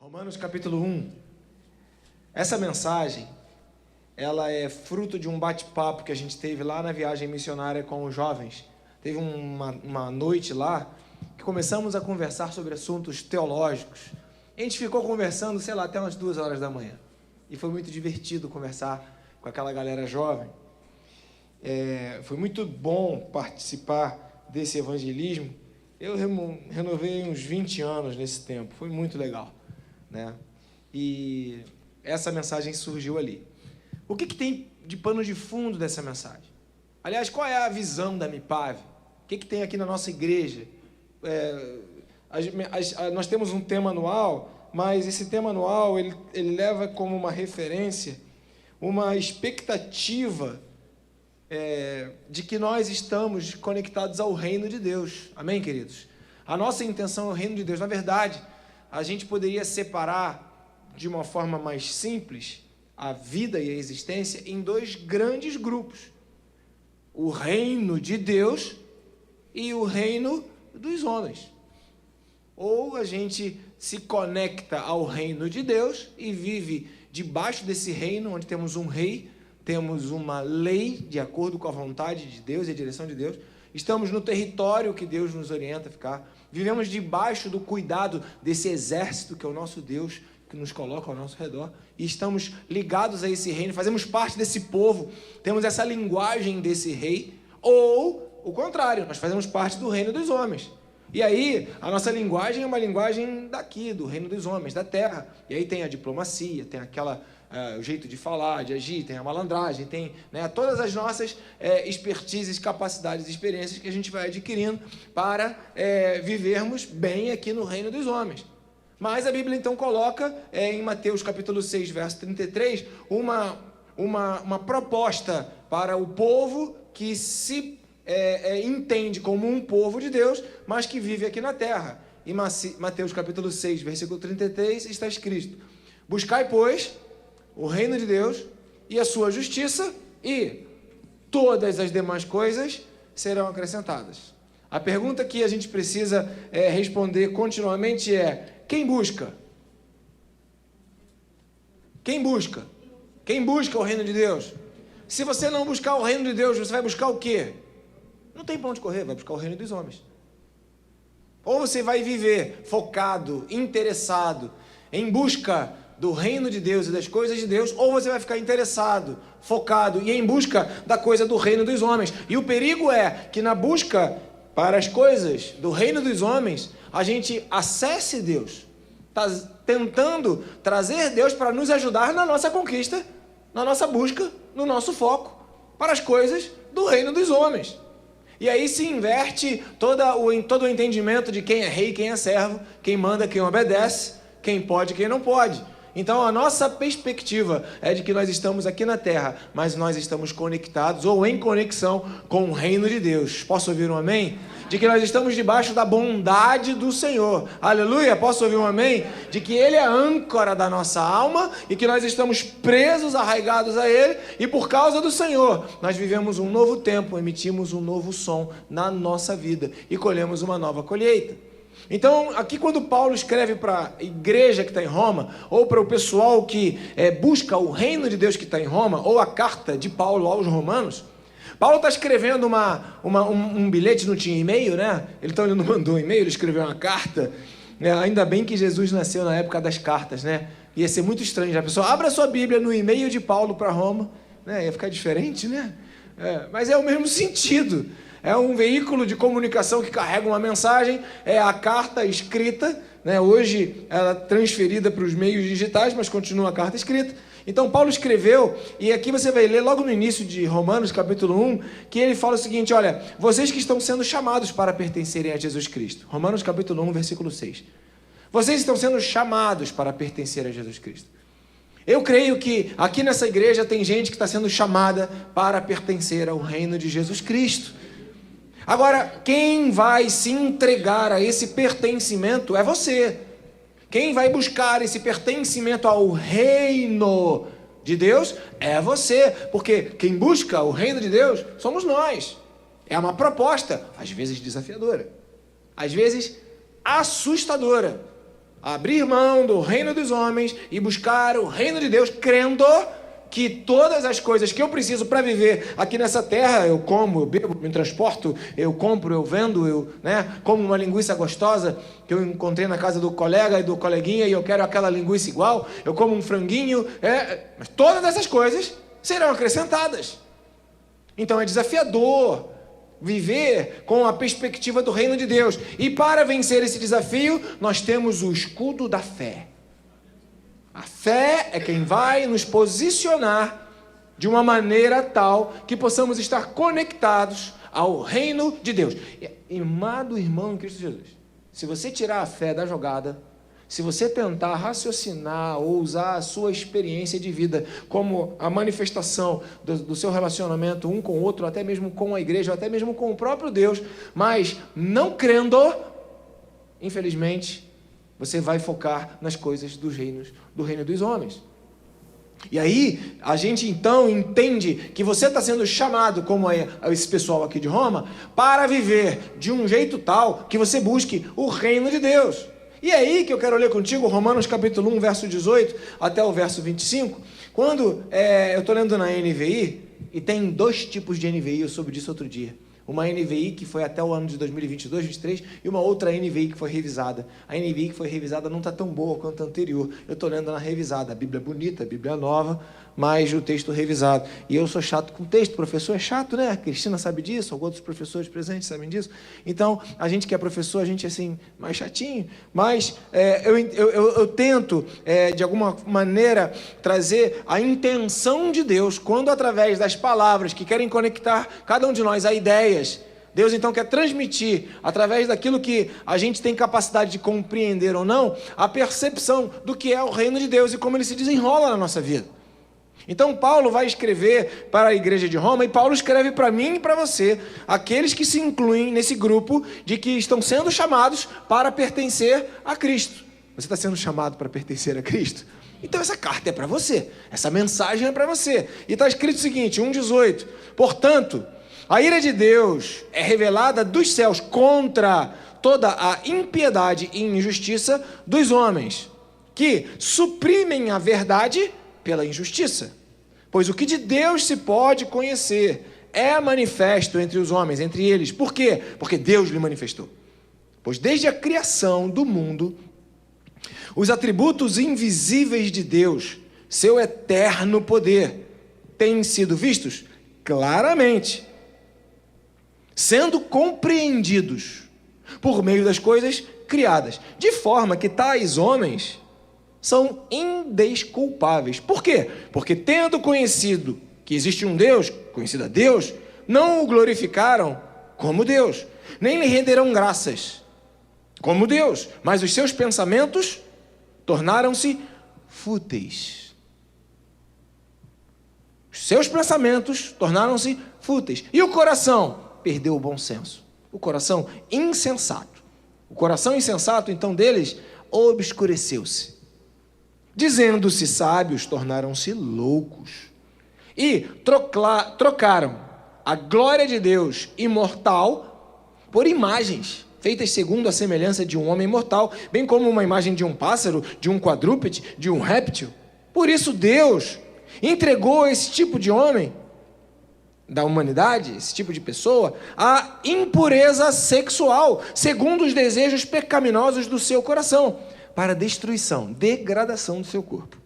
Romanos capítulo 1. Essa mensagem, ela é fruto de um bate-papo que a gente teve lá na viagem missionária com os jovens. Teve uma noite lá que começamos a conversar sobre assuntos teológicos. A gente ficou conversando, sei lá, até umas 2 horas da manhã. E foi muito divertido conversar com aquela galera jovem. Foi muito bom participar desse evangelismo. Eu renovei uns 20 anos nesse tempo. Foi muito legal, né? E essa mensagem surgiu ali. O que tem de pano de fundo dessa mensagem? Aliás, qual é a visão da MIPAV? O que tem aqui na nossa igreja? Nós temos um tema anual, mas esse tema anual ele leva como uma referência uma expectativa de que nós estamos conectados ao reino de Deus. Amém, queridos? A nossa intenção é o reino de Deus. Na verdade, a gente poderia separar de uma forma mais simples a vida e a existência em 2 grandes grupos: o reino de Deus e o reino dos homens. Ou a gente se conecta ao reino de Deus e vive debaixo desse reino, onde temos um rei, temos uma lei de acordo com a vontade de Deus e a direção de Deus, estamos no território que Deus nos orienta a ficar, vivemos debaixo do cuidado desse exército que é o nosso Deus, que nos coloca ao nosso redor, e estamos ligados a esse reino, fazemos parte desse povo, temos essa linguagem desse rei, ou o contrário, nós fazemos parte do reino dos homens. E aí, a nossa linguagem é uma linguagem daqui, do reino dos homens, da terra. E aí tem a diplomacia, tem o jeito de falar, de agir, tem a malandragem, tem, né, todas as nossas expertises, capacidades e experiências que a gente vai adquirindo para vivermos bem aqui no reino dos homens. Mas a Bíblia então coloca em Mateus capítulo 6, verso 33, uma proposta para o povo que se entende como um povo de Deus, mas que vive aqui na terra. Em Mateus capítulo 6, versículo 33, está escrito: buscai, pois, o reino de Deus e a sua justiça, e todas as demais coisas serão acrescentadas. A pergunta que a gente precisa responder continuamente é: quem busca? Quem busca? Quem busca o reino de Deus? Se você não buscar o reino de Deus, você vai buscar o quê? Não tem para onde correr, vai buscar o reino dos homens. Ou você vai viver focado, interessado, em busca do reino de Deus e das coisas de Deus, ou você vai ficar interessado, focado e em busca da coisa do reino dos homens. E o perigo é que na busca para as coisas do reino dos homens, a gente acesse Deus, está tentando trazer Deus para nos ajudar na nossa conquista, na nossa busca, no nosso foco, para as coisas do reino dos homens. E aí se inverte todo o entendimento de quem é rei, quem é servo, quem manda, quem obedece, quem pode, quem não pode. Então a nossa perspectiva é de que nós estamos aqui na terra, mas nós estamos conectados ou em conexão com o reino de Deus. Posso ouvir um amém? De que nós estamos debaixo da bondade do Senhor. Aleluia! Posso ouvir um amém? De que Ele é a âncora da nossa alma e que nós estamos presos, arraigados a Ele, e por causa do Senhor nós vivemos um novo tempo, emitimos um novo som na nossa vida e colhemos uma nova colheita. Então, aqui quando Paulo escreve para a igreja que está em Roma, ou para o pessoal que busca o reino de Deus que está em Roma, ou a carta de Paulo aos romanos, Paulo está escrevendo um bilhete, não tinha e-mail, né? Então ele não mandou e-mail, ele escreveu uma carta. Ainda bem que Jesus nasceu na época das cartas, né? Ia ser muito estranho. A pessoa abre a sua Bíblia no e-mail de Paulo para Roma, né? Ia ficar diferente, né? Mas é o mesmo sentido. É um veículo de comunicação que carrega uma mensagem, é a carta escrita, né? Hoje ela é transferida para os meios digitais, mas continua a carta escrita. Então Paulo escreveu, e aqui você vai ler logo no início de Romanos capítulo 1, que ele fala o seguinte: olha, vocês que estão sendo chamados para pertencerem a Jesus Cristo. Romanos capítulo 1, versículo 6. Vocês estão sendo chamados para pertencer a Jesus Cristo. Eu creio que aqui nessa igreja tem gente que está sendo chamada para pertencer ao reino de Jesus Cristo. Agora, quem vai se entregar a esse pertencimento é você. Quem vai buscar esse pertencimento ao reino de Deus é você. Porque quem busca o reino de Deus somos nós. É uma proposta, às vezes desafiadora, às vezes assustadora, abrir mão do reino dos homens e buscar o reino de Deus, crendo que todas as coisas que eu preciso para viver aqui nessa terra, eu como, eu bebo, me transporto, eu compro, eu vendo, eu como uma linguiça gostosa que eu encontrei na casa do colega e do coleguinha e eu quero aquela linguiça igual, eu como um franguinho, mas todas essas coisas serão acrescentadas. Então é desafiador viver com a perspectiva do reino de Deus. E para vencer esse desafio, nós temos o escudo da fé. A fé é quem vai nos posicionar de uma maneira tal que possamos estar conectados ao reino de Deus. E, amado irmão em Cristo Jesus, se você tirar a fé da jogada, se você tentar raciocinar ou usar a sua experiência de vida como a manifestação do seu relacionamento um com o outro, até mesmo com a igreja, até mesmo com o próprio Deus, mas não crendo, infelizmente, você vai focar nas coisas do reino dos homens. E aí, a gente então entende que você está sendo chamado, como esse pessoal aqui de Roma, para viver de um jeito tal que você busque o reino de Deus. E é aí que eu quero ler contigo Romanos capítulo 1, verso 18 até o verso 25. Quando eu estou lendo na NVI, e tem 2 tipos de NVI, eu soube disso outro dia. Uma NVI que foi até o ano de 2022, 2023, e uma outra NVI que foi revisada. A NVI que foi revisada não está tão boa quanto a anterior. Eu estou lendo na revisada. A Bíblia é bonita, a Bíblia é nova, mas o texto revisado. E eu sou chato com texto, professor é chato, né? A Cristina sabe disso, alguns outros professores presentes sabem disso. Então, a gente que é professor, a gente é assim, mais chatinho, mas eu tento, de alguma maneira, trazer a intenção de Deus, quando através das palavras que querem conectar cada um de nós a ideias, Deus então quer transmitir, através daquilo que a gente tem capacidade de compreender ou não, a percepção do que é o reino de Deus e como ele se desenrola na nossa vida. Então Paulo vai escrever para a igreja de Roma, e Paulo escreve para mim e para você, aqueles que se incluem nesse grupo de que estão sendo chamados para pertencer a Cristo. Você está sendo chamado para pertencer a Cristo? Então essa carta é para você, essa mensagem é para você. E está escrito o seguinte, 1,18: portanto, a ira de Deus é revelada dos céus contra toda a impiedade e injustiça dos homens, que suprimem a verdade pela injustiça. Pois o que de Deus se pode conhecer é manifesto entre os homens, entre eles. Por quê? Porque Deus lhe manifestou. Pois desde a criação do mundo, os atributos invisíveis de Deus, seu eterno poder, têm sido vistos claramente, sendo compreendidos por meio das coisas criadas, de forma que tais homens são indesculpáveis. Por quê? Porque tendo conhecido que existe um Deus, conhecido a Deus, não o glorificaram como Deus, nem lhe renderão graças como Deus, mas os seus pensamentos tornaram-se fúteis. Os seus pensamentos tornaram-se fúteis. E o coração perdeu o bom senso. O coração insensato. O coração insensato, então, deles obscureceu-se. Dizendo-se sábios, tornaram-se loucos. E trocaram a glória de Deus imortal por imagens feitas segundo a semelhança de um homem mortal, bem como uma imagem de um pássaro, de um quadrúpede, de um réptil. Por isso Deus entregou esse tipo de homem, da humanidade, esse tipo de pessoa, à impureza sexual, segundo os desejos pecaminosos do seu coração, para destruição, degradação do seu corpo.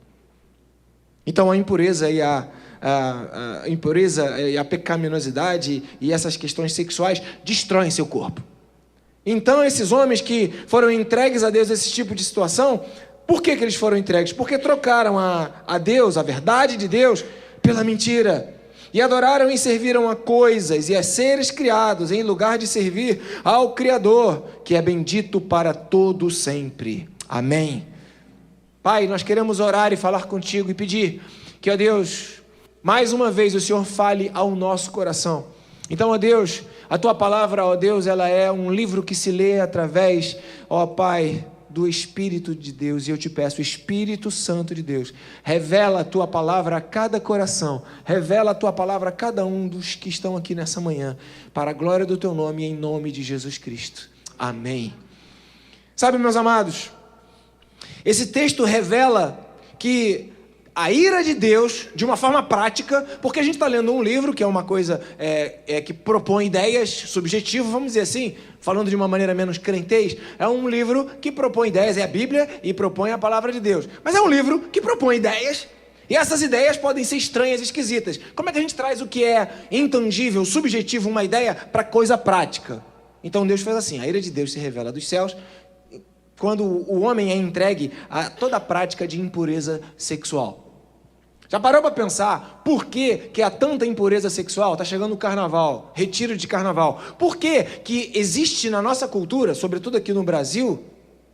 Então a impureza e a pecaminosidade e essas questões sexuais destroem seu corpo. Então esses homens que foram entregues a Deus nesse tipo de situação, por que eles foram entregues? Porque trocaram a Deus, a verdade de Deus, pela mentira. E adoraram e serviram a coisas e a seres criados, em lugar de servir ao Criador, que é bendito para todo sempre. Amém. Pai, nós queremos orar e falar contigo e pedir que, ó Deus, mais uma vez o Senhor fale ao nosso coração. Então, ó Deus, a tua palavra, ó Deus, ela é um livro que se lê através, ó Pai, do Espírito de Deus. E eu te peço, Espírito Santo de Deus, revela a tua palavra a cada coração, revela a tua palavra a cada um dos que estão aqui nessa manhã, para a glória do teu nome e em nome de Jesus Cristo. Amém. Sabe, meus amados, Esse texto revela que a ira de Deus, de uma forma prática, porque a gente está lendo um livro, que é uma coisa que propõe ideias subjetivas, vamos dizer assim, falando de uma maneira menos crentez, é um livro que propõe ideias, é a Bíblia e propõe a palavra de Deus. Mas é um livro que propõe ideias, e essas ideias podem ser estranhas, esquisitas. Como é que a gente traz o que é intangível, subjetivo, uma ideia, para coisa prática? Então Deus fez assim, a ira de Deus se revela dos céus, quando o homem é entregue a toda a prática de impureza sexual. Já parou para pensar por que há tanta impureza sexual? Está chegando o carnaval, retiro de carnaval. Por que existe na nossa cultura, sobretudo aqui no Brasil,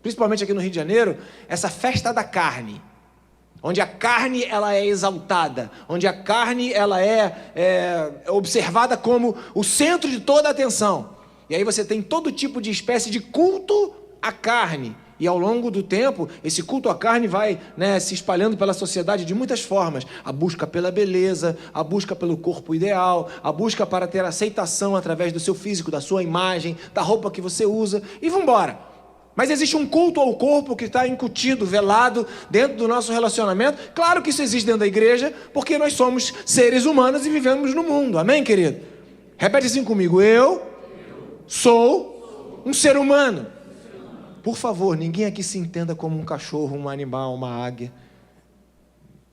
principalmente aqui no Rio de Janeiro, essa festa da carne? Onde a carne ela é exaltada, onde a carne ela é observada como o centro de toda a atenção. E aí você tem todo tipo de espécie de culto à carne. E ao longo do tempo, esse culto à carne vai se espalhando pela sociedade de muitas formas. A busca pela beleza, a busca pelo corpo ideal, a busca para ter aceitação através do seu físico, da sua imagem, da roupa que você usa, e vamos embora. Mas existe um culto ao corpo que está incutido, velado dentro do nosso relacionamento. Claro que isso existe dentro da igreja, porque nós somos seres humanos e vivemos no mundo. Amém, querido? Repete assim comigo. Eu sou um ser humano. Por favor, ninguém aqui se entenda como um cachorro, um animal, uma águia.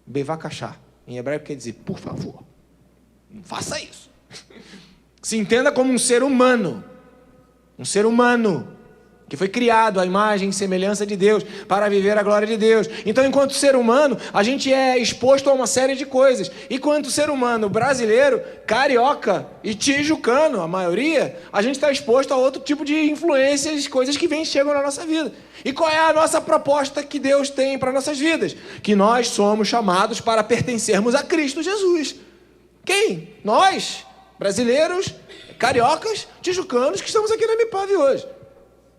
Bevakachá. Em hebraico quer dizer, por favor. Não faça isso. Se entenda como um ser humano. Um ser humano que foi criado à imagem e semelhança de Deus, para viver a glória de Deus. Então, enquanto ser humano, a gente é exposto a uma série de coisas. Enquanto ser humano brasileiro, carioca e tijucano, a maioria, a gente está exposto a outro tipo de influências, coisas que chegam na nossa vida. E qual é a nossa proposta que Deus tem para nossas vidas? Que nós somos chamados para pertencermos a Cristo Jesus. Quem? Nós, brasileiros, cariocas, tijucanos, que estamos aqui na MIPAV hoje.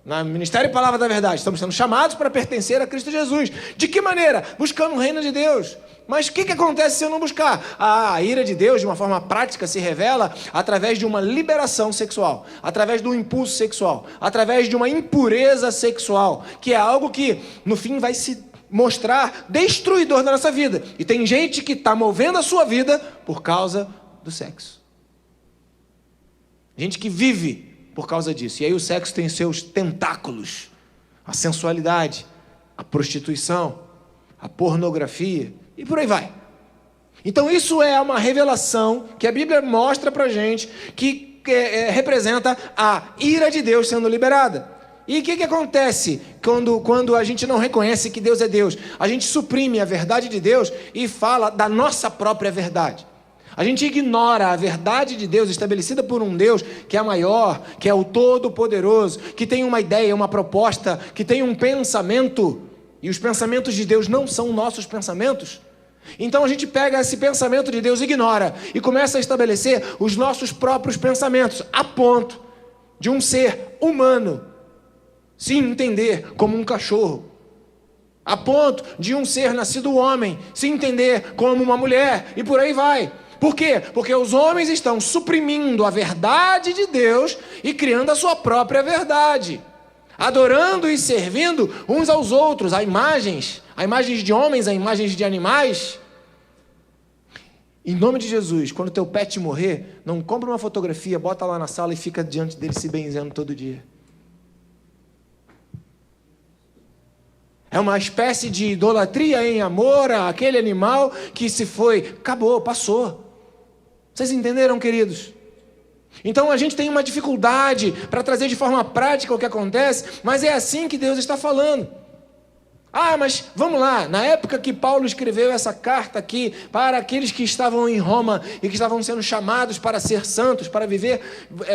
No Ministério e Palavra da Verdade, estamos sendo chamados para pertencer a Cristo Jesus. De que maneira? Buscando o reino de Deus. Mas o que acontece se eu não buscar? A ira de Deus, de uma forma prática, se revela através de uma liberação sexual, através do impulso sexual, através de uma impureza sexual, que é algo que, no fim, vai se mostrar destruidor da nossa vida. E tem gente que está movendo a sua vida por causa do sexo. Gente que vive por causa disso. E aí o sexo tem seus tentáculos, a sensualidade, a prostituição, a pornografia e por aí vai. Então isso é uma revelação que a Bíblia mostra pra gente que representa a ira de Deus sendo liberada. E o que acontece quando a gente não reconhece que Deus é Deus? A gente suprime a verdade de Deus e fala da nossa própria verdade. A gente ignora a verdade de Deus estabelecida por um Deus que é maior, que é o Todo-Poderoso, que tem uma ideia, uma proposta, que tem um pensamento, e os pensamentos de Deus não são nossos pensamentos. Então a gente pega esse pensamento de Deus, ignora, e começa a estabelecer os nossos próprios pensamentos, a ponto de um ser humano se entender como um cachorro, a ponto de um ser nascido homem se entender como uma mulher, e por aí vai. Por quê? Porque os homens estão suprimindo a verdade de Deus e criando a sua própria verdade, adorando e servindo uns aos outros, a imagens de homens, a imagens de animais. Em nome de Jesus, quando teu pet morrer, não compra uma fotografia, bota lá na sala e fica diante dele se benzendo todo dia. É uma espécie de idolatria em amor àquele animal que se foi, acabou, passou. Vocês entenderam, queridos? Então a gente tem uma dificuldade para trazer de forma prática o que acontece, mas é assim que Deus está falando. Ah, mas vamos lá, na época que Paulo escreveu essa carta aqui para aqueles que estavam em Roma e que estavam sendo chamados para ser santos, para viver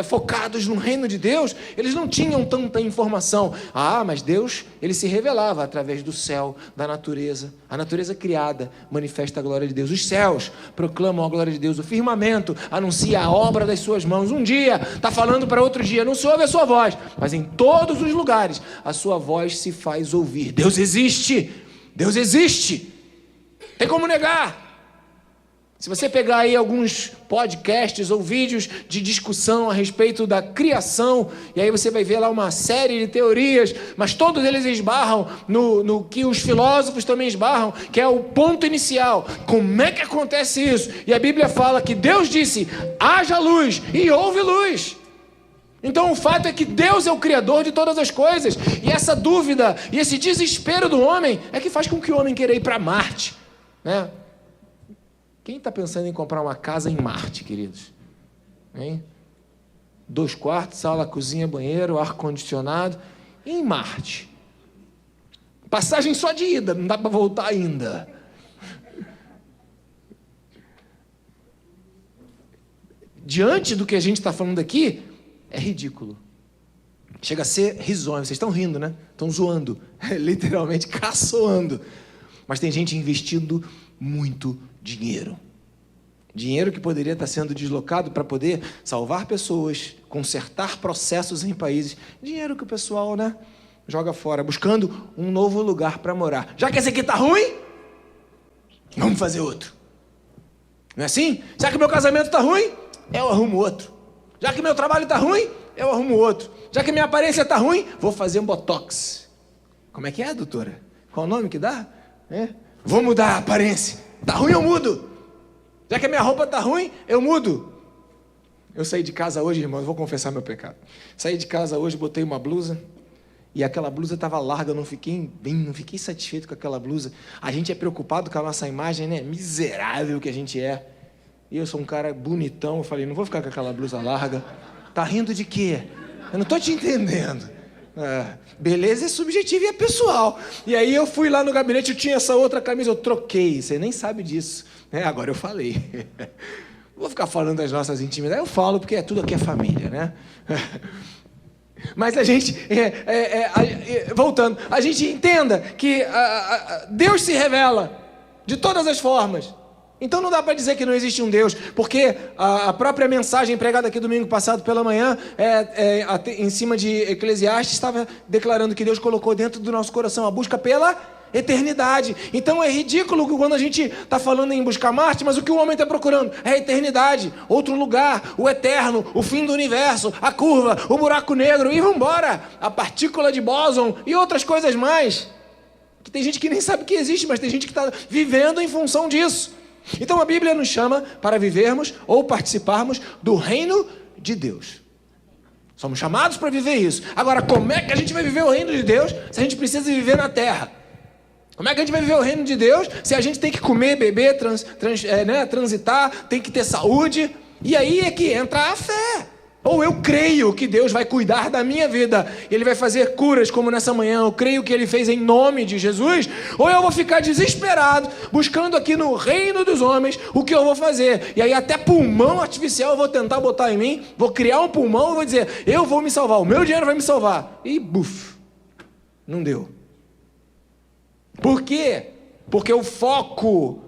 focados no reino de Deus, eles não tinham tanta informação. Ah, mas Deus, ele se revelava através do céu, da natureza. A natureza criada manifesta a glória de Deus. Os céus proclamam a glória de Deus. O firmamento anuncia a obra das suas mãos. Um dia está falando para outro dia, não se ouve a sua voz, mas em todos os lugares a sua voz se faz ouvir. Deus existe. Deus existe. Tem como negar? Se você pegar aí alguns podcasts ou vídeos de discussão a respeito da criação, e aí você vai ver lá uma série de teorias, mas todos eles esbarram no que os filósofos também esbarram, que é o ponto inicial. Como é que acontece isso? E a Bíblia fala que Deus disse, haja luz, e houve luz. Então o fato é que Deus é o Criador de todas as coisas, e essa dúvida e esse desespero do homem é que faz com que o homem queira ir para Marte, né? Quem está pensando em comprar uma casa em Marte, queridos? Hein? 2 quartos, sala, cozinha, banheiro, ar-condicionado. Em Marte. Passagem só de ida, não dá para voltar ainda. Diante do que a gente está falando aqui, é ridículo. Chega a ser risonho. Vocês estão rindo, né? Estão zoando. Literalmente caçoando. Mas tem gente investindo muito dinheiro. Dinheiro que poderia estar sendo deslocado para poder salvar pessoas, consertar processos em países. Dinheiro que o pessoal, né, joga fora, buscando um novo lugar para morar. Já que esse aqui está ruim, vamos fazer outro. Não é assim? Já que meu casamento está ruim, eu arrumo outro. Já que meu trabalho está ruim, eu arrumo outro. Já que minha aparência está ruim, vou fazer um botox. Como é que é, doutora? Qual o nome que dá? Vou mudar a aparência. Está ruim, eu mudo. Já que a minha roupa está ruim, eu mudo. Eu saí de casa hoje, irmãos, vou confessar meu pecado. Saí de casa hoje, botei uma blusa, e aquela blusa estava larga, eu não fiquei satisfeito com aquela blusa. A gente é preocupado com a nossa imagem, né? Miserável que a gente é. E eu sou um cara bonitão, eu falei, não vou ficar com aquela blusa larga. Tá rindo de quê? Eu não estou te entendendo. Beleza é subjetiva e é pessoal. E aí eu fui lá no gabinete, eu tinha essa outra camisa, eu troquei, você nem sabe disso. Agora eu falei. Vou ficar falando das nossas intimidades, eu falo porque tudo aqui é família, né? Mas a gente, voltando, a gente entenda que Deus se revela de todas as formas. Então não dá para dizer que não existe um Deus, porque a própria mensagem pregada aqui domingo passado pela manhã, em cima de Eclesiastes, estava declarando que Deus colocou dentro do nosso coração a busca pela eternidade. Então é ridículo quando a gente está falando em buscar Marte, mas o que o homem está procurando é a eternidade, outro lugar, o eterno, o fim do universo, a curva, o buraco negro, e vambora, a partícula de bóson e outras coisas mais, que tem gente que nem sabe que existe, mas tem gente que está vivendo em função disso. Então a Bíblia nos chama para vivermos ou participarmos do reino de Deus. Somos chamados para viver isso. Agora, como é que a gente vai viver o reino de Deus se a gente precisa viver na terra? Como é que a gente vai viver o reino de Deus se a gente tem que comer, beber, transitar, tem que ter saúde? E aí é que entra a fé. Ou eu creio que Deus vai cuidar da minha vida, Ele vai fazer curas como nessa manhã, eu creio que Ele fez em nome de Jesus, ou eu vou ficar desesperado, buscando aqui no reino dos homens o que eu vou fazer. E aí até pulmão artificial eu vou tentar botar em mim, vou criar um pulmão e vou dizer, eu vou me salvar, o meu dinheiro vai me salvar. E buf, não deu. Por quê? Porque o foco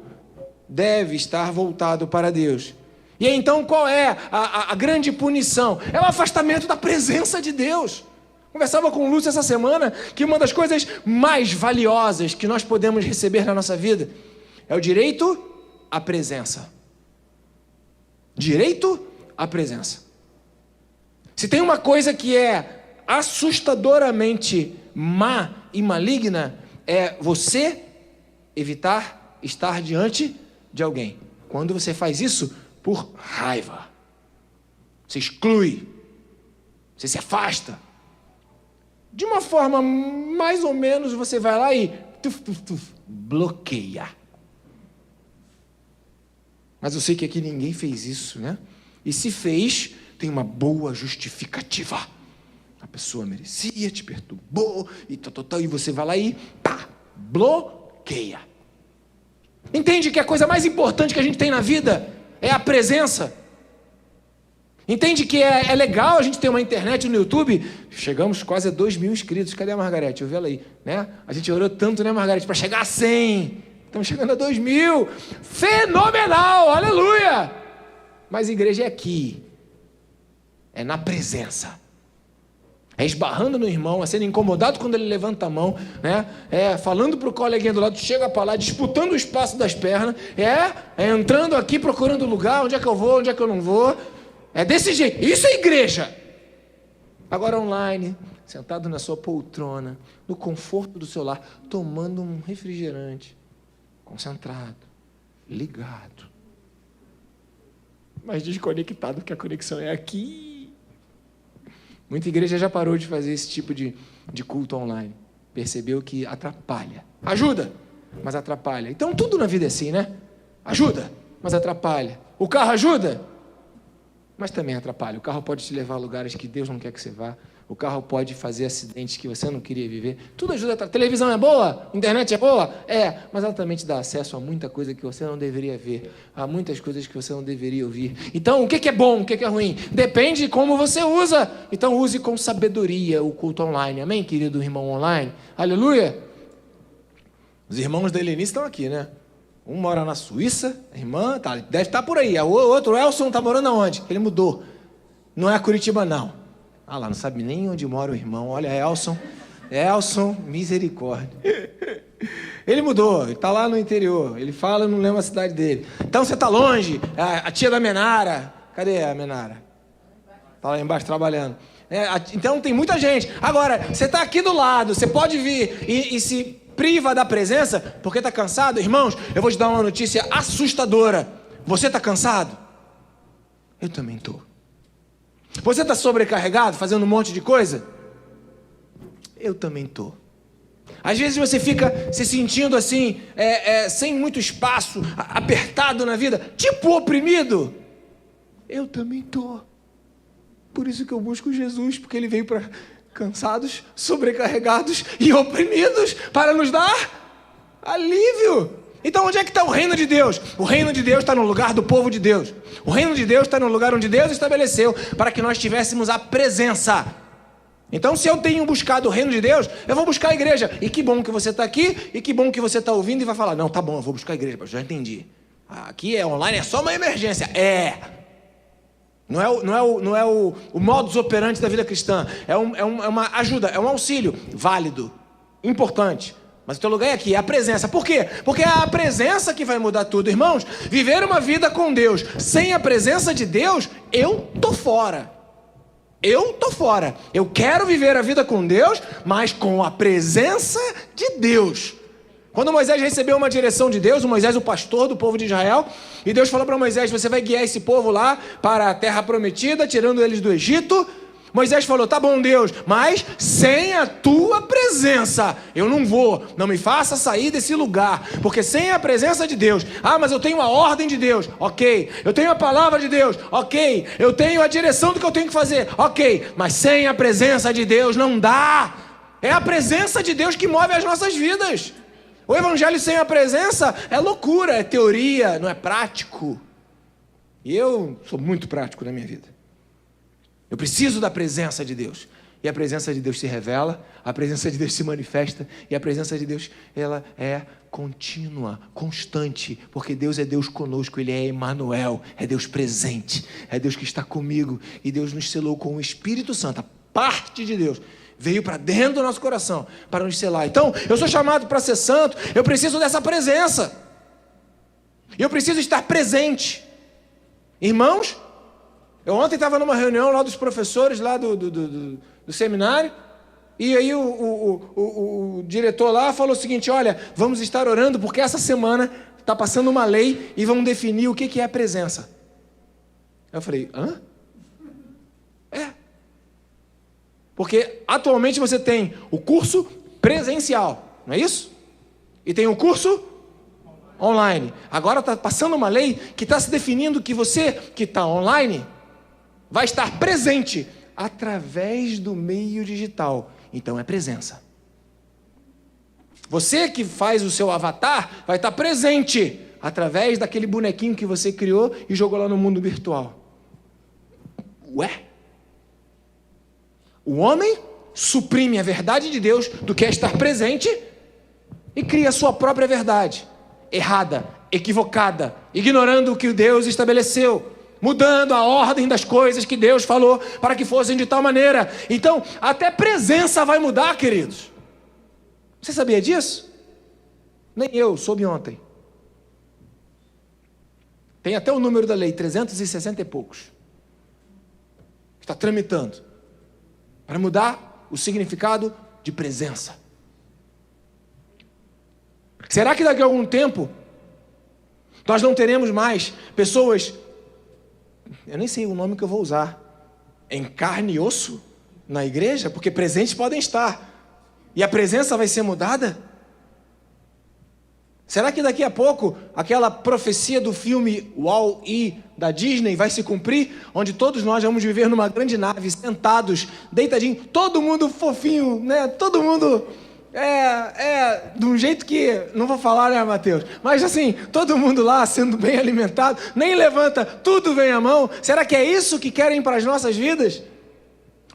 deve estar voltado para Deus. E então qual é a grande punição? É o afastamento da presença de Deus. Conversava com o Lúcio essa semana que uma das coisas mais valiosas que nós podemos receber na nossa vida é o direito à presença. Direito à presença. Se tem uma coisa que é assustadoramente má e maligna, é você evitar estar diante de alguém. Quando você faz isso por raiva, você exclui, você se afasta. De uma forma mais ou menos, você vai lá e bloqueia. Mas eu sei que aqui ninguém fez isso, né? E se fez, tem uma boa justificativa. A pessoa merecia, te perturbou, e você vai lá e bloqueia. Entende que a coisa mais importante que a gente tem na vida é a presença. Entende que é legal a gente ter uma internet no YouTube? Chegamos quase a 2.000 inscritos. Cadê a Margarete? Eu vi ela aí, né? A gente orou tanto, né, Margarete? Para chegar a 100. Estamos chegando a 2.000. Fenomenal! Aleluia! Mas a igreja é aqui. É na presença. É esbarrando no irmão, é sendo incomodado quando ele levanta a mão, né? É falando para o coleguinha do lado, chega para lá, disputando o espaço das pernas, é entrando aqui, procurando lugar, onde é que eu vou, onde é que eu não vou. É desse jeito. Isso é igreja. Agora online, sentado na sua poltrona, no conforto do seu lar, tomando um refrigerante, concentrado, ligado, mas desconectado, porque a conexão é aqui. Muita igreja já parou de fazer esse tipo de culto online. Percebeu que atrapalha. Ajuda, mas atrapalha. Então tudo na vida é assim, né? Ajuda, mas atrapalha. O carro ajuda, mas também atrapalha. O carro pode te levar a lugares que Deus não quer que você vá. O carro pode fazer acidentes que você não queria viver. Tudo ajuda. A televisão é boa, a internet é boa? É, mas ela também te dá acesso a muita coisa que você não deveria ver, a muitas coisas que você não deveria ouvir. Então, o que é bom, o que é ruim? Depende de como você usa. Então, use com sabedoria o culto online. Amém, querido irmão online? Aleluia! Os irmãos da Helenice estão aqui, né? Um mora na Suíça, a irmã deve estar por aí. O outro, o Elson, está morando aonde? Ele mudou. Não é Curitiba, não. Ah lá, não sabe nem onde mora o irmão. Olha, Elson, misericórdia. Ele mudou, ele está lá no interior. Ele fala, eu não lembro a cidade dele. Então você está longe. A tia da Menara. Cadê a Menara? Está lá embaixo trabalhando. Então tem muita gente. Agora, você está aqui do lado, você pode vir e se priva da presença porque está cansado. Irmãos, eu vou te dar uma notícia assustadora. Você está cansado? Eu também estou. Você está sobrecarregado, fazendo um monte de coisa? Eu também estou. Às vezes você fica se sentindo assim, sem muito espaço, apertado na vida, tipo oprimido. Eu também estou. Por isso que eu busco Jesus, porque Ele veio para cansados, sobrecarregados e oprimidos, para nos dar alívio. Então onde é que está o reino de Deus? O reino de Deus está no lugar do povo de Deus. O reino de Deus está no lugar onde Deus estabeleceu para que nós tivéssemos a presença. Então se eu tenho buscado o reino de Deus, eu vou buscar a igreja. E que bom que você está aqui, e que bom que você está ouvindo e vai falar, não, tá bom, eu vou buscar a igreja, eu já entendi. Aqui é online, é só uma emergência. Não é o modus operandi da vida cristã. É uma ajuda, é um auxílio válido, importante. Mas o teu lugar é aqui, é a presença. Por quê? Porque é a presença que vai mudar tudo. Irmãos, viver uma vida com Deus sem a presença de Deus, eu tô fora. Eu tô fora. Eu quero viver a vida com Deus, mas com a presença de Deus. Quando Moisés recebeu uma direção de Deus, o Moisés, o pastor do povo de Israel, e Deus falou para Moisés, você vai guiar esse povo lá para a terra prometida, tirando eles do Egito. Moisés falou, tá bom Deus, mas sem a tua presença eu não vou, não me faça sair desse lugar, porque sem a presença de Deus, mas eu tenho a ordem de Deus, ok, eu tenho a palavra de Deus, ok, eu tenho a direção do que eu tenho que fazer, ok, mas sem a presença de Deus não dá. É a presença de Deus que move as nossas vidas. O evangelho sem a presença é loucura, é teoria, não é prático. E eu sou muito prático na minha vida. Eu preciso da presença de Deus. E a presença de Deus se revela, a presença de Deus se manifesta, e a presença de Deus, ela é contínua, constante, porque Deus é Deus conosco, Ele é Emanuel, é Deus presente, é Deus que está comigo, e Deus nos selou com o Espírito Santo, a parte de Deus veio para dentro do nosso coração, para nos selar. Então, eu sou chamado para ser santo, eu preciso dessa presença, eu preciso estar presente. Irmãos, eu ontem estava numa reunião lá dos professores lá do seminário, e aí o diretor lá falou o seguinte, olha, vamos estar orando porque essa semana está passando uma lei e vamos definir o que é a presença. Eu falei, hã? Porque atualmente você tem o curso presencial, não é isso? E tem o curso online. Agora está passando uma lei que está se definindo que você que está online vai estar presente através do meio digital. Então é presença. Você que faz o seu avatar vai estar presente através daquele bonequinho que você criou e jogou lá no mundo virtual. Ué? O homem suprime a verdade de Deus do que é estar presente e cria a sua própria verdade, errada, equivocada, ignorando o que Deus estabeleceu. mudando a ordem das coisas que Deus falou para que fossem de tal maneira. Então, até presença vai mudar, queridos. Você sabia disso? Nem eu soube ontem. Tem até o número da lei, 360 e poucos. Está tramitando para mudar o significado de presença. Será que daqui a algum tempo nós não teremos mais pessoas, eu nem sei o nome que eu vou usar, em carne e osso na igreja? Porque presentes podem estar e a presença vai ser mudada? Será que daqui a pouco aquela profecia do filme Wall-E da Disney vai se cumprir? Onde todos nós vamos viver numa grande nave, sentados, deitadinhos, todo mundo fofinho, né? Todo mundo de um jeito que, não vou falar, né, Mateus? Mas assim, todo mundo lá sendo bem alimentado, nem levanta, tudo vem à mão. Será que é isso que querem para as nossas vidas?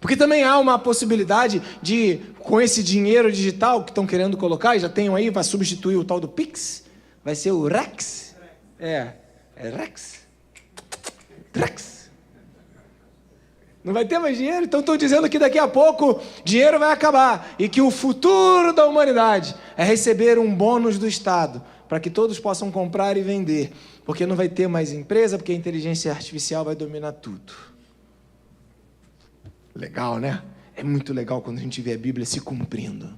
Porque também há uma possibilidade de, com esse dinheiro digital que estão querendo colocar, e já tem aí, vai substituir o tal do Pix, vai ser o Rex. É Rex. Não vai ter mais dinheiro, então estão dizendo que daqui a pouco dinheiro vai acabar e que o futuro da humanidade é receber um bônus do Estado, para que todos possam comprar e vender, porque não vai ter mais empresa, porque a inteligência artificial vai dominar tudo. Legal, né? É muito legal quando a gente vê a Bíblia se cumprindo.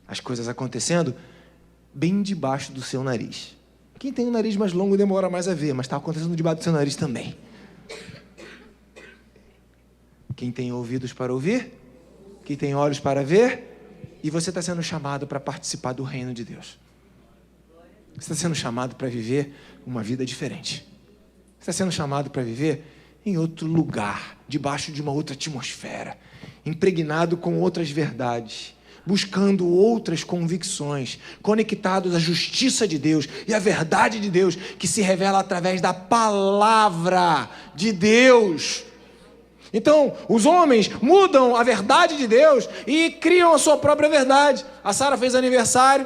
As coisas acontecendo bem debaixo do seu nariz. Quem tem um nariz mais longo demora mais a ver, mas está acontecendo debaixo do seu nariz também. Quem tem ouvidos para ouvir, quem tem olhos para ver, e você está sendo chamado para participar do reino de Deus. Você está sendo chamado para viver uma vida diferente. Você está sendo chamado para viver em outro lugar, debaixo de uma outra atmosfera, impregnado com outras verdades, buscando outras convicções, conectados à justiça de Deus e à verdade de Deus, que se revela através da palavra de Deus. Então, os homens mudam a verdade de Deus e criam a sua própria verdade. A Sara fez aniversário,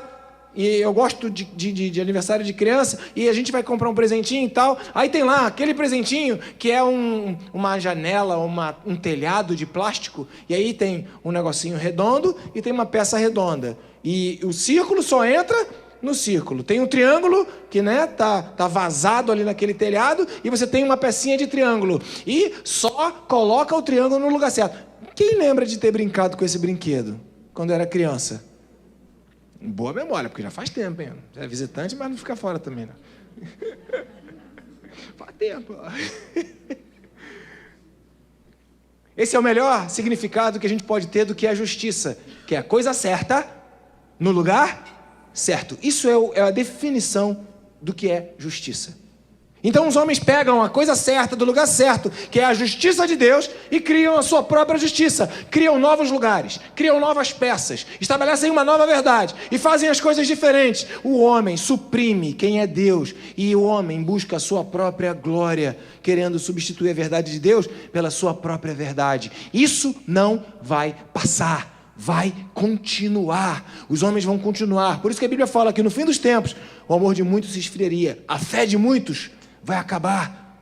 e eu gosto de aniversário de criança, e a gente vai comprar um presentinho e tal, aí tem lá aquele presentinho que é uma janela, um telhado de plástico, e aí tem um negocinho redondo e tem uma peça redonda, e o círculo só entra no círculo, tem um triângulo que, né, tá vazado ali naquele telhado, e você tem uma pecinha de triângulo, e só coloca o triângulo no lugar certo. Quem lembra de ter brincado com esse brinquedo quando era criança? Boa memória, porque já faz tempo, hein? Você é visitante, mas não fica fora também, não. Faz tempo. Esse é o melhor significado que a gente pode ter do que a justiça, que é a coisa certa no lugar certo. Isso é a definição do que é justiça. Então os homens pegam a coisa certa do lugar certo, que é a justiça de Deus, e criam a sua própria justiça, criam novos lugares, criam novas peças, estabelecem uma nova verdade e fazem as coisas diferentes. O homem suprime quem é Deus, e o homem busca a sua própria glória, querendo substituir a verdade de Deus pela sua própria verdade. Isso não vai passar, vai continuar. Os homens vão continuar. Por isso que a Bíblia fala que no fim dos tempos o amor de muitos se esfriaria, a fé de muitos vai acabar,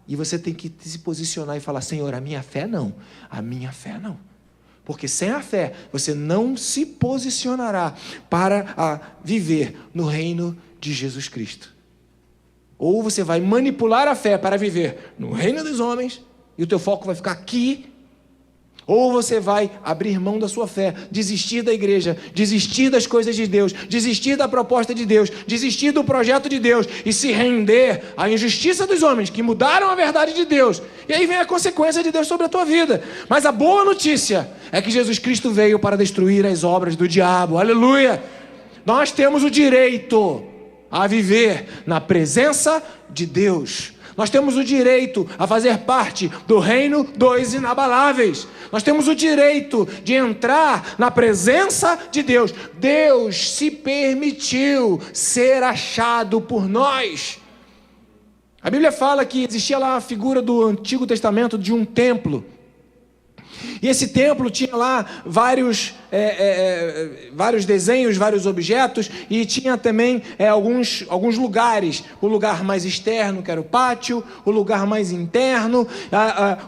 e você tem que se posicionar e falar: Senhor, a minha fé não, porque sem a fé você não se posicionará para viver no reino de Jesus Cristo. Ou você vai manipular a fé para viver no reino dos homens, e o teu foco vai ficar aqui, ou você vai abrir mão da sua fé, desistir da igreja, desistir das coisas de Deus, desistir da proposta de Deus, desistir do projeto de Deus e se render à injustiça dos homens que mudaram a verdade de Deus. E aí vem a consequência de Deus sobre a tua vida. Mas a boa notícia é que Jesus Cristo veio para destruir as obras do diabo. Aleluia! Nós temos o direito a viver na presença de Deus. Nós temos o direito a fazer parte do reino dos inabaláveis. Nós temos o direito de entrar na presença de Deus. Deus se permitiu ser achado por nós. A Bíblia fala que existia lá a figura do Antigo Testamento de um templo. E esse templo tinha lá vários desenhos, vários objetos, e tinha também alguns lugares. O lugar mais externo, que era o pátio, o lugar mais interno,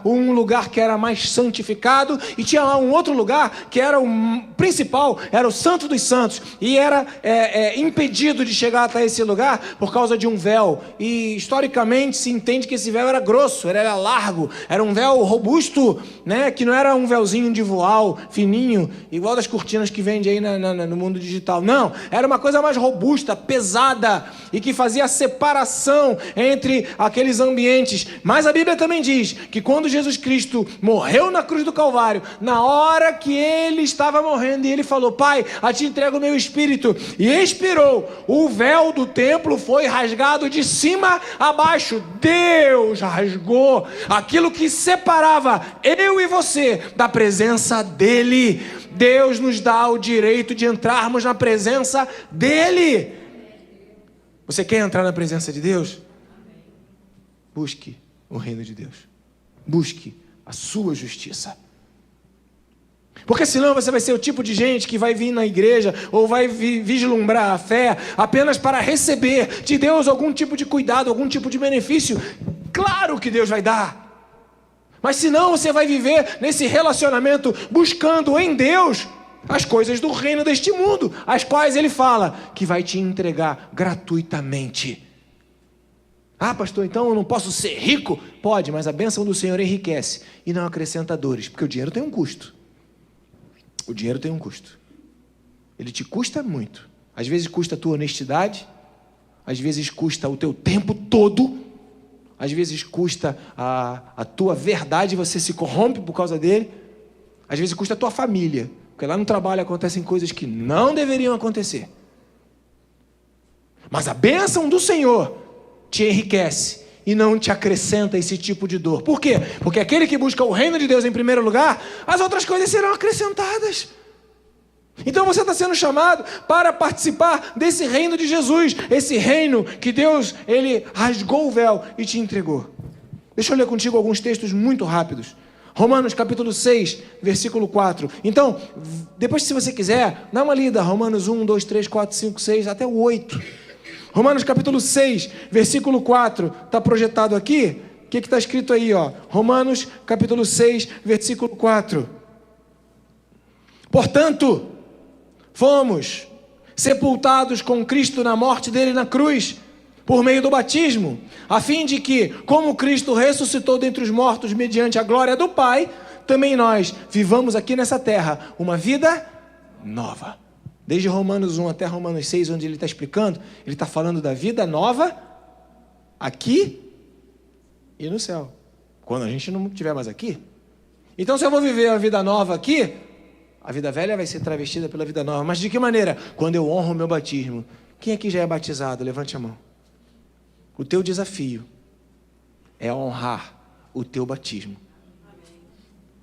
um lugar que era mais santificado, e tinha lá um outro lugar que era o principal, era o Santo dos Santos, e era impedido de chegar até esse lugar por causa de um véu. E historicamente se entende que esse véu era grosso, era largo, era um véu robusto, né? Que não era um véuzinho de voal, fininho, igual das cortinas que vende aí no mundo digital. Não, era uma coisa mais robusta, pesada, e que fazia a separação entre aqueles ambientes. Mas a Bíblia também diz que quando Jesus Cristo morreu na cruz do Calvário, na hora que ele estava morrendo, e ele falou: Pai, a ti entrego o meu espírito, e expirou, o véu do templo foi rasgado de cima a baixo. Deus rasgou aquilo que separava eu e você da presença dele. Deus nos dá o direito de entrarmos na presença dele. Você quer entrar na presença de Deus? Busque o reino de Deus. Busque a sua justiça. Porque senão você vai ser o tipo de gente que vai vir na igreja ou vai vislumbrar a fé apenas para receber de Deus algum tipo de cuidado, algum tipo de benefício. Claro que Deus vai dar. Mas senão você vai viver nesse relacionamento buscando em Deus as coisas do reino deste mundo, as quais Ele fala que vai te entregar gratuitamente. Ah, pastor, então eu não posso ser rico? Pode, mas a bênção do Senhor enriquece e não acrescenta dores, porque o dinheiro tem um custo. O dinheiro tem um custo. Ele te custa muito. Às vezes custa a tua honestidade, às vezes custa o teu tempo todo, às vezes custa a tua verdade, você se corrompe por causa dele, às vezes custa a tua família, porque lá no trabalho acontecem coisas que não deveriam acontecer. Mas a bênção do Senhor te enriquece e não te acrescenta esse tipo de dor. Por quê? Porque aquele que busca o reino de Deus em primeiro lugar, as outras coisas serão acrescentadas. Então você está sendo chamado para participar desse reino de Jesus, esse reino que Deus, Ele rasgou o véu e te entregou. Deixa eu ler contigo alguns textos muito rápidos. Romanos capítulo 6, versículo 4. Então, depois se você quiser, dá uma lida, Romanos 1, 2, 3, 4, 5, 6, até o 8. Romanos capítulo 6, versículo 4, está projetado aqui. O que está escrito aí? Romanos capítulo 6, versículo 4. Portanto, fomos sepultados com Cristo na morte dele na cruz, por meio do batismo, a fim de que, como Cristo ressuscitou dentre os mortos mediante a glória do Pai, também nós vivamos aqui nessa terra uma vida nova. Desde Romanos 1 até Romanos 6, onde ele está explicando, ele está falando da vida nova aqui e no céu, quando a gente não estiver mais aqui. Então, se eu vou viver a vida nova aqui, a vida velha vai ser travestida pela vida nova. Mas de que maneira? Quando eu honro o meu batismo. Quem aqui já é batizado? Levante a mão. O teu desafio é honrar o teu batismo,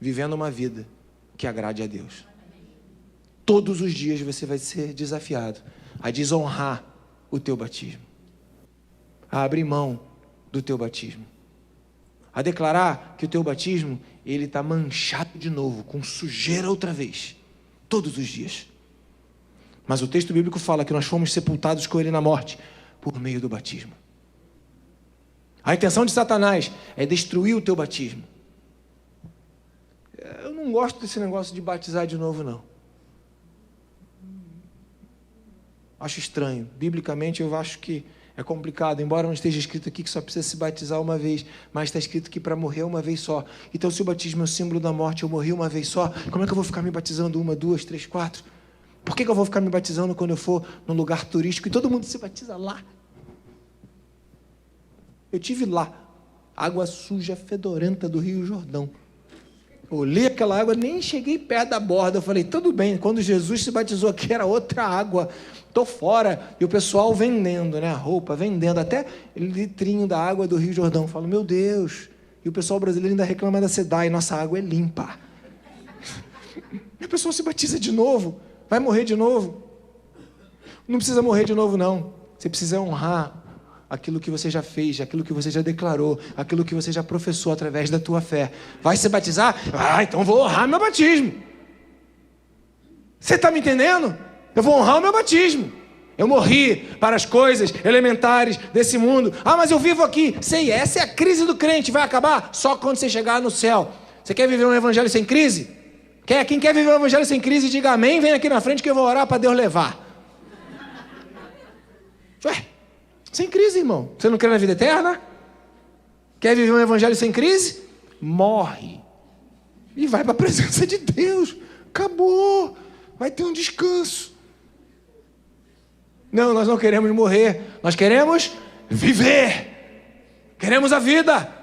vivendo uma vida que agrade a Deus. Todos os dias você vai ser desafiado a desonrar o teu batismo, a abrir mão do teu batismo, a declarar que o teu batismo ele está manchado de novo, com sujeira outra vez, todos os dias. Mas o texto bíblico fala que nós fomos sepultados com ele na morte por meio do batismo. A intenção de Satanás é destruir o teu batismo. Eu não gosto desse negócio de batizar de novo, não. Acho estranho. Biblicamente eu acho que é complicado, embora não esteja escrito aqui que só precisa se batizar uma vez, mas está escrito que para morrer uma vez só. Então, se o batismo é o símbolo da morte, eu morri uma vez só, como é que eu vou ficar me batizando 1, 2, 3, 4? Por que eu vou ficar me batizando quando eu for num lugar turístico e todo mundo se batiza lá? Eu tive lá, água suja, fedorenta do Rio Jordão. Eu olhei aquela água, nem cheguei perto da borda. Eu falei, tudo bem, quando Jesus se batizou aqui era outra água, estou fora. E o pessoal vendendo, né, a roupa, vendendo, até litrinho da água do Rio Jordão. Eu falo, meu Deus. E o pessoal brasileiro ainda reclama da SEDAI, nossa água é limpa. E a pessoa se batiza de novo, vai morrer de novo. Não precisa morrer de novo, não. Você precisa honrar aquilo que você já fez, aquilo que você já declarou, aquilo que você já professou através da tua fé. Vai se batizar? Então vou honrar meu batismo. Você está me entendendo? Eu vou honrar o meu batismo. Eu morri para as coisas elementares desse mundo. Mas eu vivo aqui. Sei, essa é a crise do crente. Vai acabar só quando você chegar no céu. Você quer viver um evangelho sem crise? Quem quer viver um evangelho sem crise, diga amém. Vem aqui na frente que eu vou orar para Deus levar. Ué, sem crise, irmão. Você não crê na vida eterna? Quer viver um evangelho sem crise? Morre. E vai para a presença de Deus. Acabou. Vai ter um descanso. Não, nós não queremos morrer. Nós queremos viver. Queremos a vida.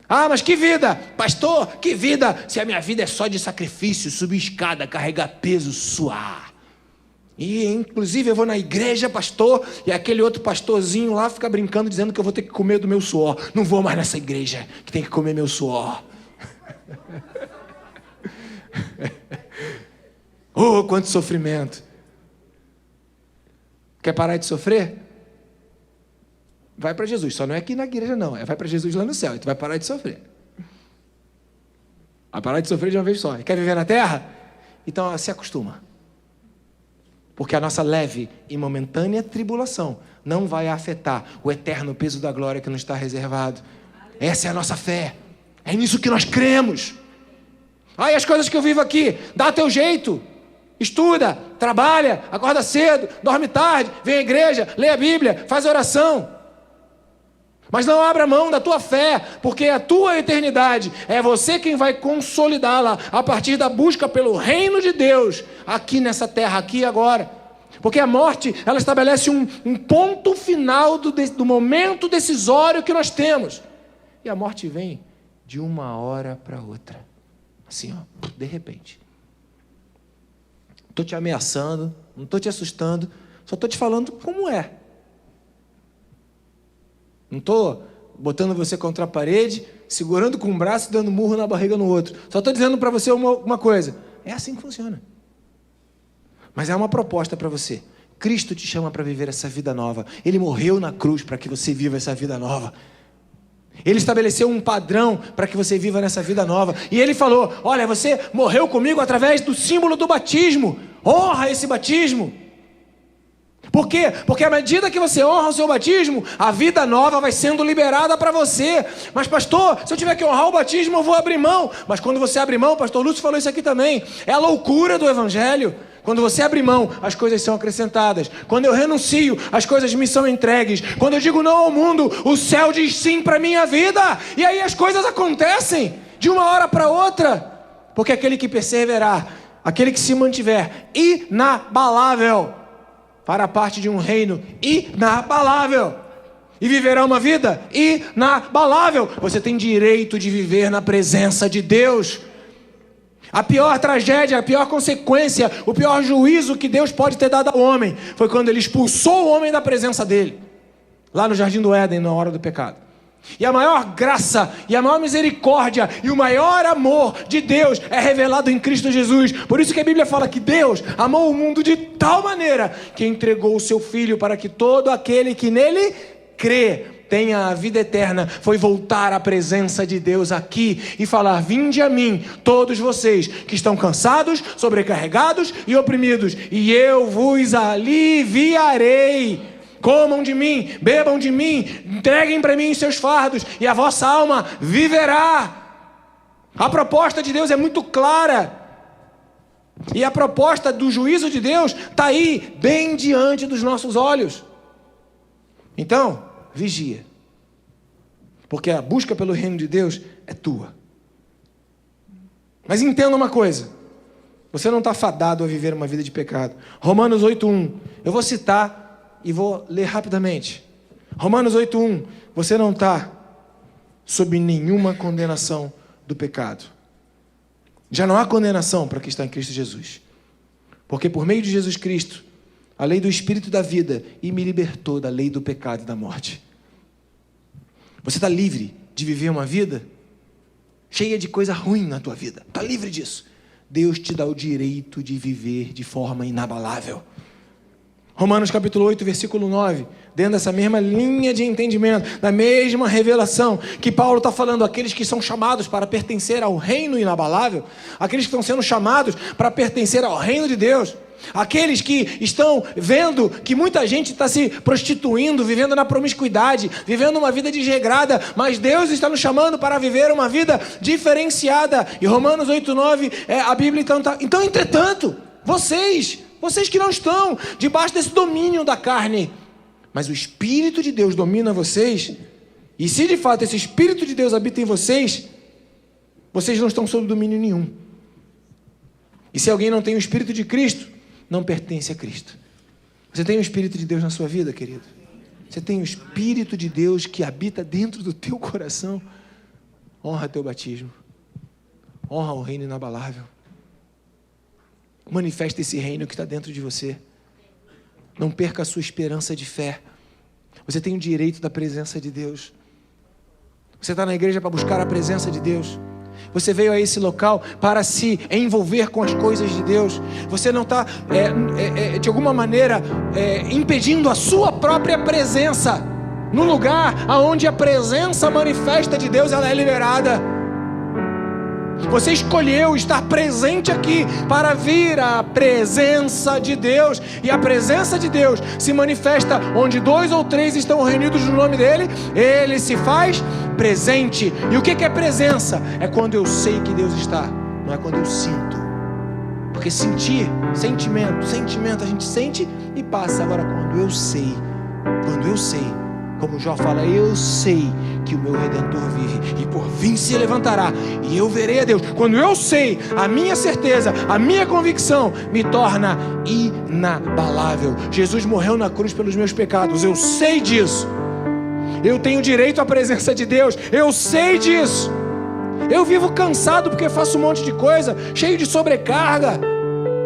Mas que vida? Pastor, que vida? Se a minha vida é só de sacrifício, subir escada, carregar peso, suar. E inclusive eu vou na igreja, pastor, e aquele outro pastorzinho lá fica brincando, dizendo que eu vou ter que comer do meu suor. Não vou mais nessa igreja, que tem que comer meu suor. Oh, quanto sofrimento. Quer parar de sofrer? Vai para Jesus. Só não é aqui na igreja não. Vai para Jesus lá no céu. E tu vai parar de sofrer. Vai parar de sofrer de uma vez só. E quer viver na terra? Então se acostuma. Porque a nossa leve e momentânea tribulação não vai afetar o eterno peso da glória que nos está reservado. Essa é a nossa fé. É nisso que nós cremos. E as coisas que eu vivo aqui, dá teu jeito. Estuda, trabalha, acorda cedo, dorme tarde, vem à igreja, lê a Bíblia, faz oração. Mas não abra mão da tua fé, porque a tua eternidade é você quem vai consolidá-la a partir da busca pelo reino de Deus, aqui nessa terra, aqui e agora. Porque a morte, ela estabelece um ponto final do momento decisório que nós temos. E a morte vem de uma hora para outra. Assim, de repente. Estou te ameaçando, não estou te assustando, só estou te falando como é. Não estou botando você contra a parede, segurando com um braço e dando murro na barriga no outro. Só estou dizendo para você uma coisa. É assim que funciona. Mas é uma proposta para você. Cristo te chama para viver essa vida nova. Ele morreu na cruz para que você viva essa vida nova. Ele estabeleceu um padrão para que você viva nessa vida nova. E ele falou, olha, você morreu comigo através do símbolo do batismo. Honra esse batismo. Por quê? Porque à medida que você honra o seu batismo, a vida nova vai sendo liberada para você. Mas pastor, se eu tiver que honrar o batismo, eu vou abrir mão. Mas quando você abre mão, pastor Lúcio falou isso aqui também, é a loucura do evangelho. Quando você abre mão, as coisas são acrescentadas. Quando eu renuncio, as coisas me são entregues. Quando eu digo não ao mundo, o céu diz sim para a minha vida. E aí as coisas acontecem de uma hora para outra. Porque aquele que perseverar, aquele que se mantiver inabalável, para parte de um reino inabalável, e viverá uma vida inabalável. Você tem direito de viver na presença de Deus. A pior tragédia, a pior consequência, o pior juízo que Deus pode ter dado ao homem foi quando ele expulsou o homem da presença dele, lá no Jardim do Éden, na hora do pecado. E a maior graça, e a maior misericórdia, e o maior amor de Deus é revelado em Cristo Jesus. Por isso que a Bíblia fala que Deus amou o mundo de tal maneira que entregou o seu Filho para que todo aquele que nele crê tenha a vida eterna. Foi voltar à presença de Deus aqui e falar, vinde a mim, todos vocês que estão cansados, sobrecarregados e oprimidos, e eu vos aliviarei. Comam de mim, bebam de mim, entreguem para mim os seus fardos, e a vossa alma viverá. A proposta de Deus é muito clara. E a proposta do juízo de Deus está aí, bem diante dos nossos olhos. Então, vigia. Porque a busca pelo reino de Deus é tua. Mas entenda uma coisa. Você não está fadado a viver uma vida de pecado. Romanos 8:1. Eu vou citar e vou ler rapidamente. Romanos 8:1. Você não está sob nenhuma condenação do pecado. Já não há condenação para quem está em Cristo Jesus. Porque por meio de Jesus Cristo, a lei do Espírito da vida e me libertou da lei do pecado e da morte. Você está livre de viver uma vida cheia de coisa ruim na tua vida. Está livre disso. Deus te dá o direito de viver de forma inabalável. Romanos capítulo 8, versículo 9, dentro dessa mesma linha de entendimento, da mesma revelação que Paulo está falando, aqueles que são chamados para pertencer ao reino inabalável, aqueles que estão sendo chamados para pertencer ao reino de Deus, aqueles que estão vendo que muita gente está se prostituindo, vivendo na promiscuidade, vivendo uma vida desregrada, mas Deus está nos chamando para viver uma vida diferenciada. E Romanos 8, 9, a Bíblia então, entretanto, vocês que não estão debaixo desse domínio da carne, mas o Espírito de Deus domina vocês, e se de fato esse Espírito de Deus habita em vocês, vocês não estão sob domínio nenhum. E se alguém não tem o Espírito de Cristo, não pertence a Cristo. Você tem o Espírito de Deus na sua vida, querido? Você tem o Espírito de Deus que habita dentro do teu coração? Honra teu batismo. Honra o reino inabalável. Manifesta esse reino que está dentro de você. Não perca a sua esperança de fé. Você tem o direito da presença de Deus. Você está na igreja para buscar a presença de Deus. Você veio a esse local para se envolver com as coisas de Deus. Você não está, de alguma maneira, impedindo a sua própria presença. No lugar onde a presença manifesta de Deus, ela é liberada. Você escolheu estar presente aqui para vir à presença de Deus. E a presença de Deus se manifesta onde 2 ou 3 estão reunidos no nome dEle. Ele se faz presente. E o que é presença? É quando eu sei que Deus está, não é quando eu sinto. Porque sentimento a gente sente e passa. Agora quando eu sei, como Jó fala, eu sei que o meu Redentor vive, e por fim se levantará, e eu verei a Deus. Quando eu sei, a minha certeza, a minha convicção me torna inabalável. Jesus morreu na cruz pelos meus pecados, eu sei disso. Eu tenho direito à presença de Deus, eu sei disso. Eu vivo cansado porque faço um monte de coisa, cheio de sobrecarga.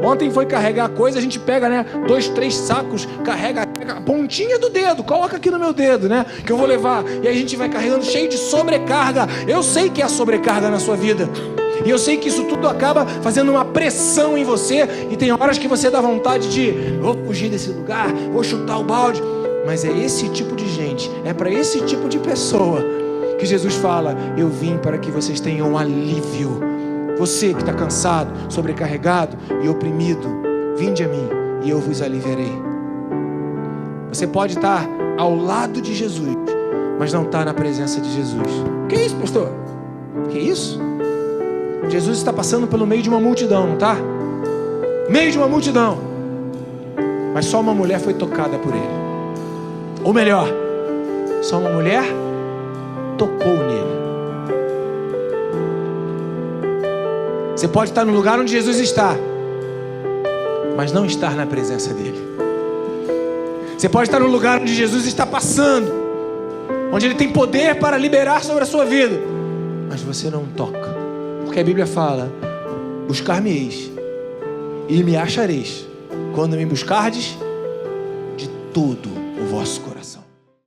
Ontem foi carregar coisa, a gente pega, 2, 3 sacos, carrega a pontinha do dedo, coloca aqui no meu dedo, que eu vou levar. E aí a gente vai carregando cheio de sobrecarga. Eu sei que há sobrecarga na sua vida. E eu sei que isso tudo acaba fazendo uma pressão em você. E tem horas que você dá vontade de, vou fugir desse lugar, vou chutar o balde. Mas é esse tipo de gente, é para esse tipo de pessoa que Jesus fala, eu vim para que vocês tenham alívio. Você que está cansado, sobrecarregado e oprimido, vinde a mim e eu vos aliviarei. Você pode estar ao lado de Jesus, mas não está na presença de Jesus. Que isso, pastor? Que isso? Jesus está passando pelo meio de uma multidão, não está? Meio de uma multidão. Mas só uma mulher foi tocada por ele. Ou melhor, só uma mulher tocou nele. Você pode estar no lugar onde Jesus está, mas não estar na presença dele. Você pode estar no lugar onde Jesus está passando, onde ele tem poder para liberar sobre a sua vida, mas você não toca. Porque a Bíblia fala, buscar-me-eis e me achareis, quando me buscardes de todo o vosso coração.